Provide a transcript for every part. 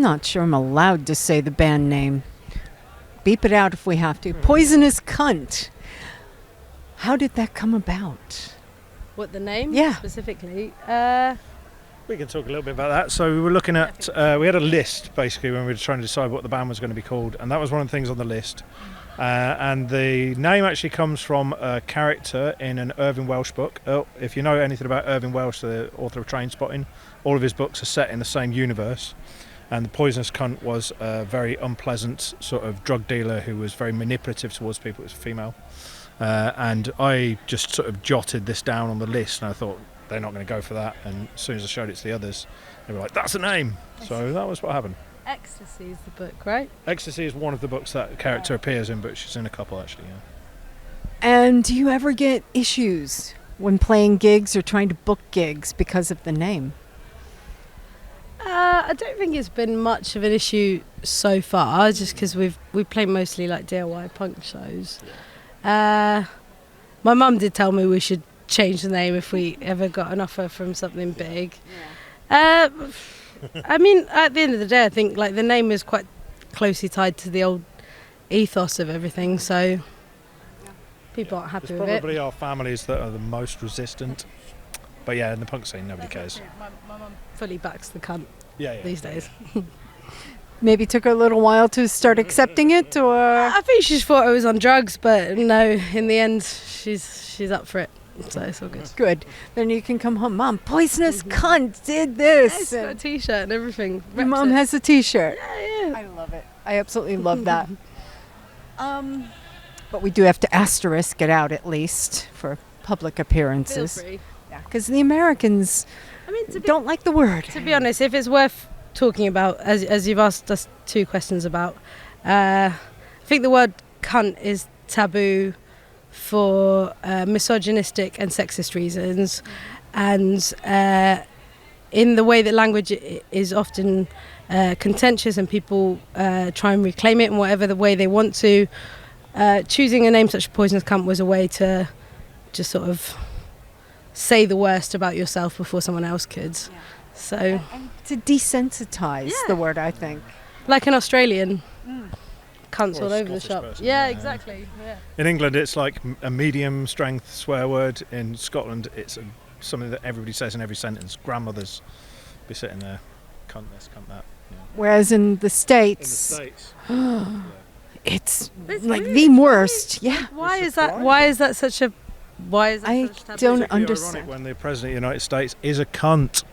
not sure I'm allowed to say the band name. Beep it out if we have to. Poisonous Cunt. How did that come about? What, the name? Yeah. Specifically? We can talk a little bit about that. So we were looking at, we had a list basically when we were trying to decide what the band was going to be called, and that was one of the things on the list. And the name actually comes from a character in an Irving Welsh book. If you know anything about Irving Welsh, the author of Trainspotting, all of his books are set in the same universe. And the Poisonous Cunt was a very unpleasant sort of drug dealer who was very manipulative towards people. It was a female. And I just sort of jotted this down on the list, and I thought, they're not going to go for that. And as soon as I showed it to the others, they were like, that's the name. So that was what happened. Ecstasy is the book, right? Ecstasy is one of the books that character appears in, but she's in a couple actually, yeah. And do you ever get issues when playing gigs or trying to book gigs because of the name? I don't think it's been much of an issue so far, just because we play mostly like DIY punk shows. My mum did tell me we should change the name if we ever got an offer from something big. I mean, at the end of the day, I think like the name is quite closely tied to the old ethos of everything, so people aren't happy with it. Probably our families that are the most resistant, but yeah, in the punk scene, nobody cares. My mum fully backs the cunt these days. Maybe took her a little while to start accepting it, or I think she just thought I was on drugs, but no, in the end, she's up for it. So it's all good. Good. Then you can come home. Mom, Poisonous Cunt did this. It's got a t-shirt and everything. Your mom has a t-shirt. Yeah. I love it. I absolutely love that. But we do have to asterisk it out at least for public appearances. Feel free. Yeah, because the Americans don't like the word. To be honest, if it's worth talking about, as you've asked us two questions about, I think the word cunt is taboo for misogynistic and sexist reasons, and in the way that language is often contentious and people try and reclaim it in whatever the way they want to, choosing a name such as Poisonous Cunt was a way to just sort of say the worst about yourself before someone else could. So to desensitize the word, I think. Like an Australian. Cunts Or all a over the Scottish shop. person, Yeah, yeah. exactly. Yeah. In England, it's like a medium strength swear word. In Scotland, it's something that everybody says in every sentence. Grandmothers be sitting there, cunt this, cunt that. Yeah. Whereas in the States, it's like the worst. Yeah. Why is that? Why is that such a? Why is that I such a taboo? don't It's understand. ironic when the president of the United States is a cunt.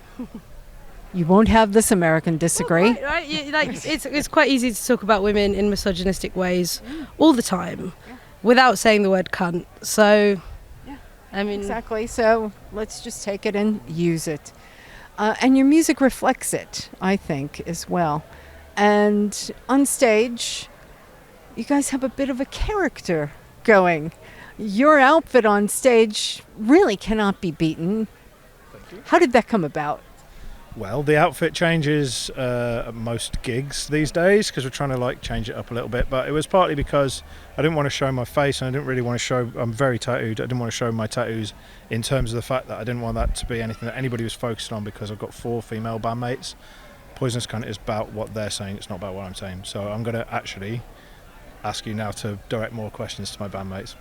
You won't have this American disagree. Well, right? Yeah, like it's quite easy to talk about women in misogynistic ways all the time, without saying the word cunt. So, I mean, Exactly. So let's just take it and use it. And your music reflects it, I think, as well. And on stage, you guys have a bit of a character going. Your outfit on stage really cannot be beaten. Thank you. How did that come about? Well, the outfit changes at most gigs these days because we're trying to like change it up a little bit. But it was partly because I didn't want to show my face, and I didn't really want to show. I'm very tattooed. I didn't want to show my tattoos in terms of the fact that I didn't want that to be anything that anybody was focused on, because I've got 4 female bandmates. Poisonous Cunt is about what they're saying. It's not about what I'm saying. So I'm going to actually ask you now to direct more questions to my bandmates.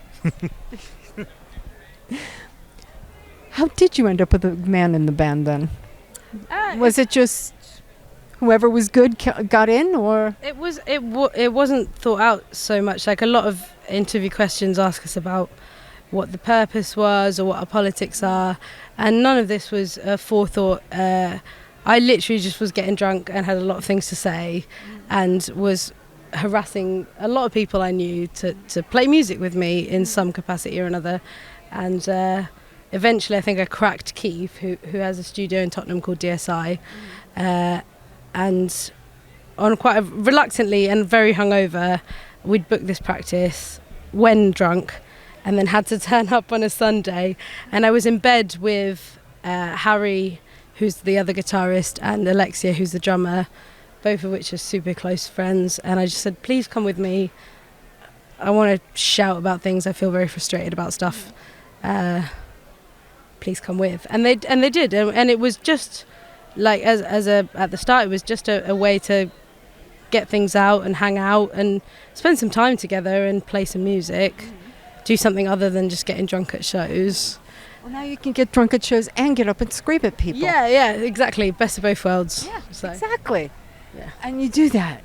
How did you end up with a man in the band then? Was it just whoever was good got in, or? it wasn't thought out so much. Like a lot of interview questions ask us about what the purpose was or what our politics are, and none of this was forethought. I literally just was getting drunk and had a lot of things to say, and was harassing a lot of people I knew to play music with me in some capacity or another. And eventually I think I cracked Keith, who has a studio in Tottenham called DSI, and on quite reluctantly and very hungover, we'd booked this practice when drunk, and then had to turn up on a Sunday, and I was in bed with Harry, who's the other guitarist, and Alexia, who's the drummer, both of which are super close friends, and I just said, please come with me. I want to shout about things. I feel very frustrated about stuff. Please come with. And they did, and it was just like at the start, it was just a way to get things out and hang out and spend some time together and play some music, do something other than just getting drunk at shows. Well, now you can get drunk at shows and get up and scream at people. Yeah, exactly. Best of both worlds. Yeah, so. exactly. Yeah. And you do that.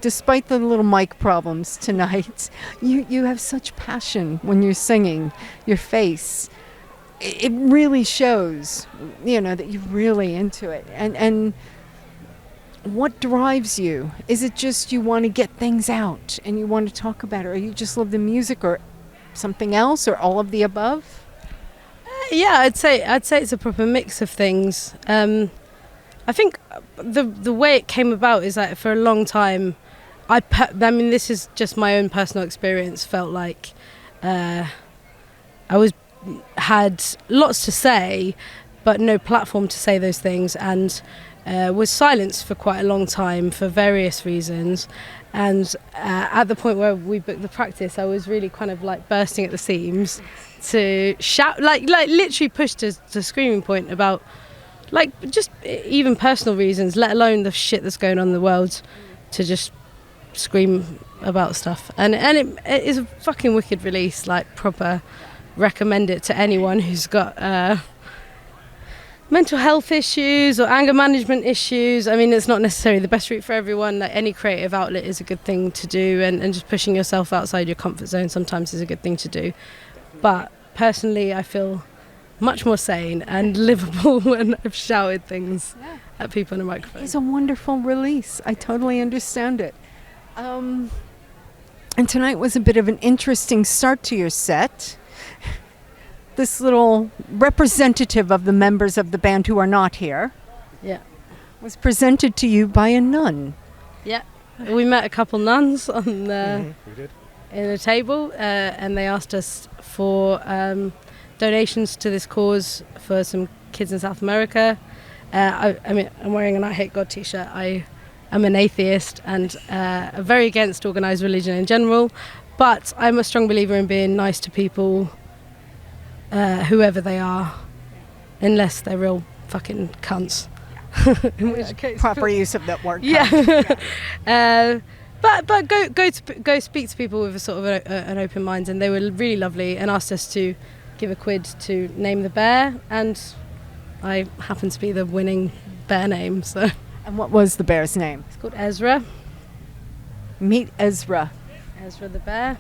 Despite the little mic problems tonight, you have such passion when you're singing. Your face, it really shows, that you're really into it. And what drives you? Is it just you want to get things out and you want to talk about it, or you just love the music, or something else, or all of the above? Yeah, I'd say it's a proper mix of things. I think the way it came about is that for a long time, this is just my own personal experience, felt like I had lots to say, but no platform to say those things, and was silenced for quite a long time for various reasons. And at the point where we booked the practice, I was really kind of like bursting at the seams to shout, like literally pushed to screaming point about like just even personal reasons, let alone the shit that's going on in the world, to just scream about stuff. And it is a fucking wicked release, like proper recommend it to anyone who's got mental health issues or anger management issues. I mean, it's not necessarily the best route for everyone. Like, any creative outlet is a good thing to do, and just pushing yourself outside your comfort zone sometimes is a good thing to do. But personally, I feel much more sane and livable when I've shouted things at people in a microphone. It's a wonderful release. I totally understand it. And tonight was a bit of an interesting start to your set. this little representative of the members of the band who are not here Yeah. was presented to you by a nun. Yeah. We met a couple nuns on the We did. in a table, and they asked us for donations to this cause for some kids in South America. I mean, I'm wearing an I Hate God t-shirt. I am an atheist and very against organised religion in general, but I'm a strong believer in being nice to people, whoever they are, unless they're real fucking cunts. In which case, Proper use of that word. yeah. But go speak to people with a sort of an open mind, and they were really lovely and asked us to give a quid to name the bear, and I happen to be the winning bear name, so And what was the bear's name? it's called Ezra. Meet Ezra. Ezra the bear.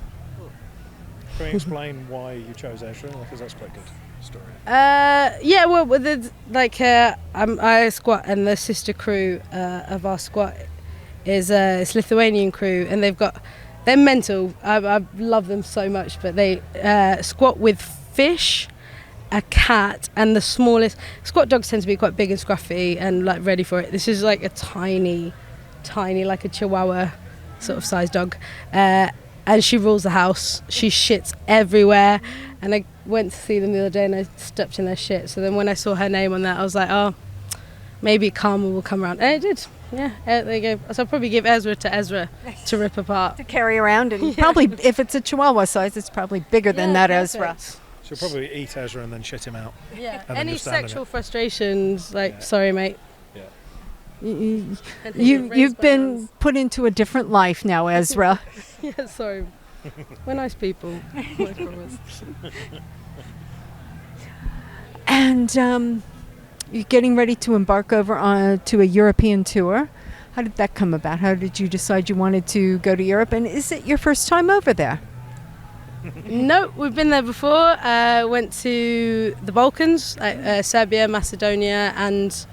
Can we explain why you chose Ezra? Because that's quite a good story. Yeah, well, I squat, and the sister crew of our squat is it's Lithuanian crew, and they're mental. I love them so much, but they squat with fish, a cat, and the smallest squat dogs tend to be quite big and scruffy and like ready for it. This is like a tiny, like a Chihuahua sort of size dog, and she rules the house. She shits everywhere, and I went to see them the other day and I stepped in their shit. So then when I saw her name on that, I was like, oh, maybe karma will come around. And it did. Yeah, there you go. So I'll probably give Ezra to rip apart. To carry around, and probably if it's a Chihuahua size, it's probably bigger than that Ezra. She'll probably eat Ezra and then shit him out. Yeah. then Any just stand in sexual it. frustrations, sorry, mate. You've been put into a different life now, Ezra. Yeah, sorry. We're nice people. I promise. And you're getting ready to embark over to a European tour. How did that come about? How did you decide you wanted to go to Europe? And is it your first time over there? No, we've been there before. Went to the Balkans, Serbia, Macedonia, and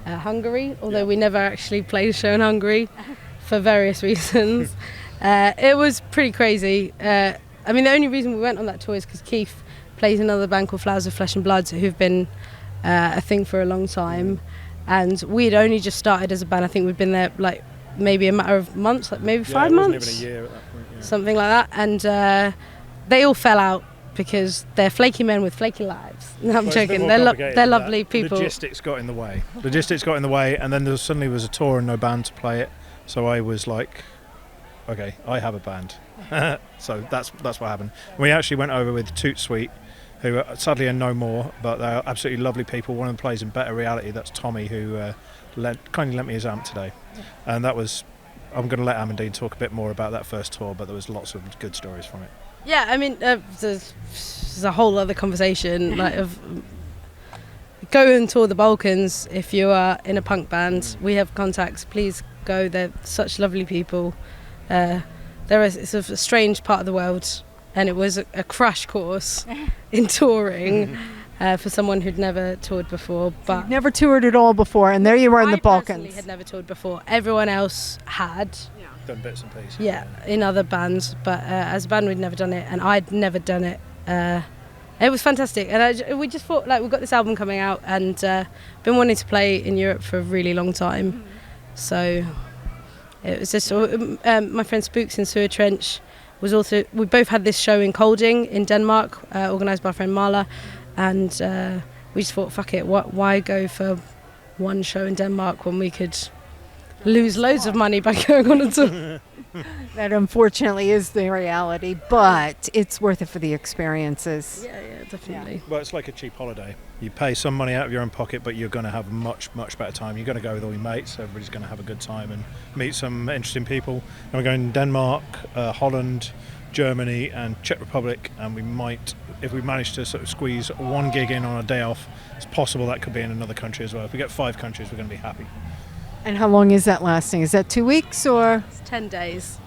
Hungary. Although we never actually played a show in Hungary for various reasons. It was pretty crazy. I mean, the only reason we went on that tour is because Keith plays another band called Flowers of Flesh and Blood, who've been a thing for a long time. And we'd only just started as a band. I think we'd been there like maybe a matter of months, like maybe 5 months. It wasn't even a year at that point. Yeah. Something like that. And they all fell out because they're flaky men with flaky lives. No, I'm Well, it's a bit joking. more They're complicated than lovely that. people. Logistics got in the way. And then there suddenly was a tour and no band to play it. So I was like, okay, I have a band. So that's what happened. We actually went over with Toot Sweet, who sadly are no more, but they're absolutely lovely people. One of them plays in Better Reality. That's Tommy, who kindly lent me his amp today. And that was, I'm going to let Amandine talk a bit more about that first tour, but there was lots of good stories from it. Yeah, I mean, there's a whole other conversation like of go and tour the Balkans if you are in a punk band. We have contacts. Please go. They're such lovely people. It's a strange part of the world, and it was a crash course in touring for someone who'd never toured before. But You've never toured at all before, and there you were in the I personally Balkans. had never toured before. Everyone else had. Done bits and pieces. Yeah, in other bands, but as a band we'd never done it, and I'd never done it. It was fantastic, and we just thought like we've got this album coming out, and been wanting to play in Europe for a really long time. So it was just my friend Spooks in Sewer Trench was also. We both had this show in Kolding in Denmark, organised by our friend Marla, and we just thought, fuck it, why go for one show in Denmark when we could lose loads of money by going on a tour. That unfortunately is the reality, but it's worth it for the experiences. Yeah, definitely. Well, it's like a cheap holiday. You pay some money out of your own pocket, but you're going to have a much, much better time. You're going to go with all your mates. Everybody's going to have a good time and meet some interesting people. And we're going to Denmark, Holland, Germany, and Czech Republic. And we might, if we manage to sort of squeeze one gig in on a day off, it's possible that could be in another country as well. If we get 5 countries, we're going to be happy. And how long is that lasting? Is that 2 weeks or? It's 10 days.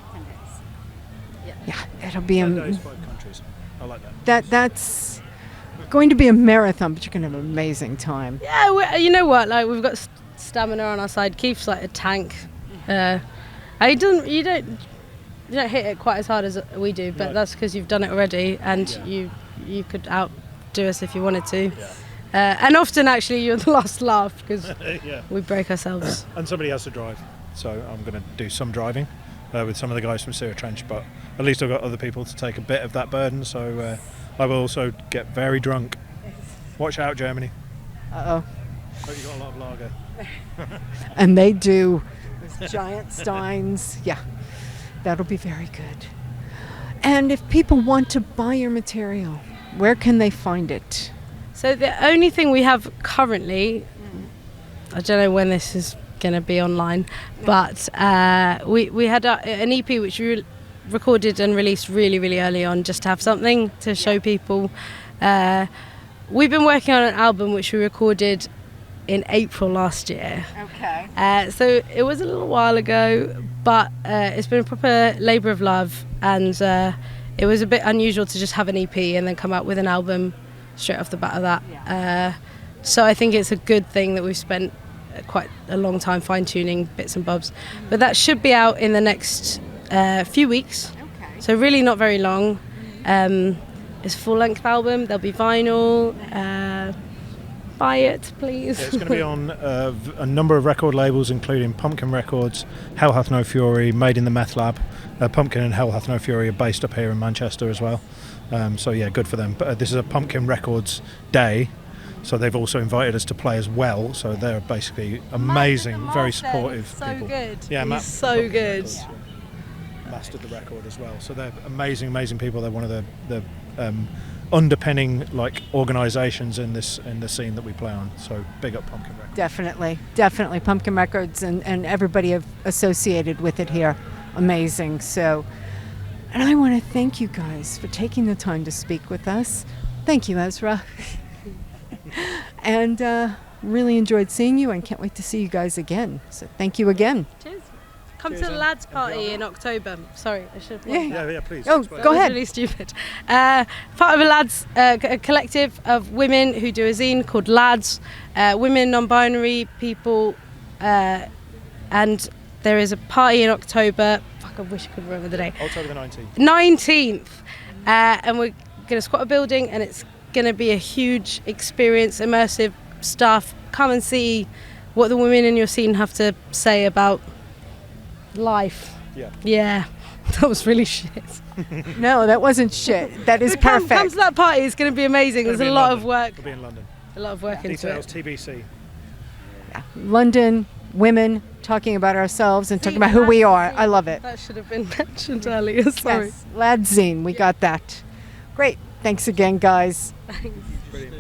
Yeah, it'll be 10 days, 5 countries. I like that. That's going to be a marathon, but you're going to have an amazing time. Yeah, you know what? Like we've got stamina on our side. Keith's like a tank. You don't hit it quite as hard as we do, but No. that's because you've done it already, and you could do us if you wanted to. Yeah. And often, actually, you're the last to laugh because Yeah. we break ourselves. And somebody has to drive, so I'm going to do some driving with some of the guys from Sierra Trench, but at least I've got other people to take a bit of that burden, so I will also get very drunk. Watch out, Germany. Uh-oh. Hope you got a lot of lager. And they do. Those giant steins. Yeah, that'll be very good. And if people want to buy your material, where can they find it? So the only thing we have currently, I don't know when this is going to be online, but we had an EP which we recorded and released really, really early on, just to have something to show people. We've been working on an album which we recorded in April last year. Okay. So it was a little while ago, but it's been a proper labour of love, and it was a bit unusual to just have an EP and then come out with an album straight off the bat of that. Yeah. So I think it's a good thing that we've spent quite a long time fine-tuning bits and bobs. But that should be out in the next few weeks, Okay. so really not very long. It's a full-length album, there'll be vinyl. Buy it, please. Yeah, it's going to be on a number of record labels, including Pumpkin Records, Hell Hath No Fury, Made in the Meth Lab. Pumpkin and Hell Hath No Fury are based up here in Manchester as well. So yeah, good for them. But this is a Pumpkin Records day, so they've also invited us to play as well. So they're basically amazing, very supportive people. Good. Yeah, He's Matt so Pumpkin good. Records, yeah, mastered the record as well. So they're amazing people. They're one of the underpinning like organisations in the scene that we play on. So big up Pumpkin Records. Definitely Pumpkin Records and everybody associated with it here. Amazing. So, and I want to thank you guys for taking the time to speak with us. Thank you, Ezra. And really enjoyed seeing you and can't wait to see you guys again. So thank you again. Cheers. Come Cheers, to the then. lads party in October. Sorry, I should have. Yeah, please. Oh, explain. go That was ahead. really stupid. Part of a lads, a collective of women who do a zine called Lads, women, non-binary people, and there is a party in October. Fuck, I wish I could remember the day. October the 19th. 19th, and we're going to squat a building, and it's going to be a huge experience, immersive stuff. Come and see what the women in your scene have to say about life. Yeah, that was really shit. No, that wasn't shit. That is But come perfect. to that party, it's going to be amazing. It'll There's be a in lot London. of work. We'll be in London. A lot of work into Details it. TBC. London, women talking about ourselves and talking about who we are. I love it. That should have been mentioned earlier. Sorry. Yes, Ladzine, we got that. Great. Thanks again, guys. Brilliant.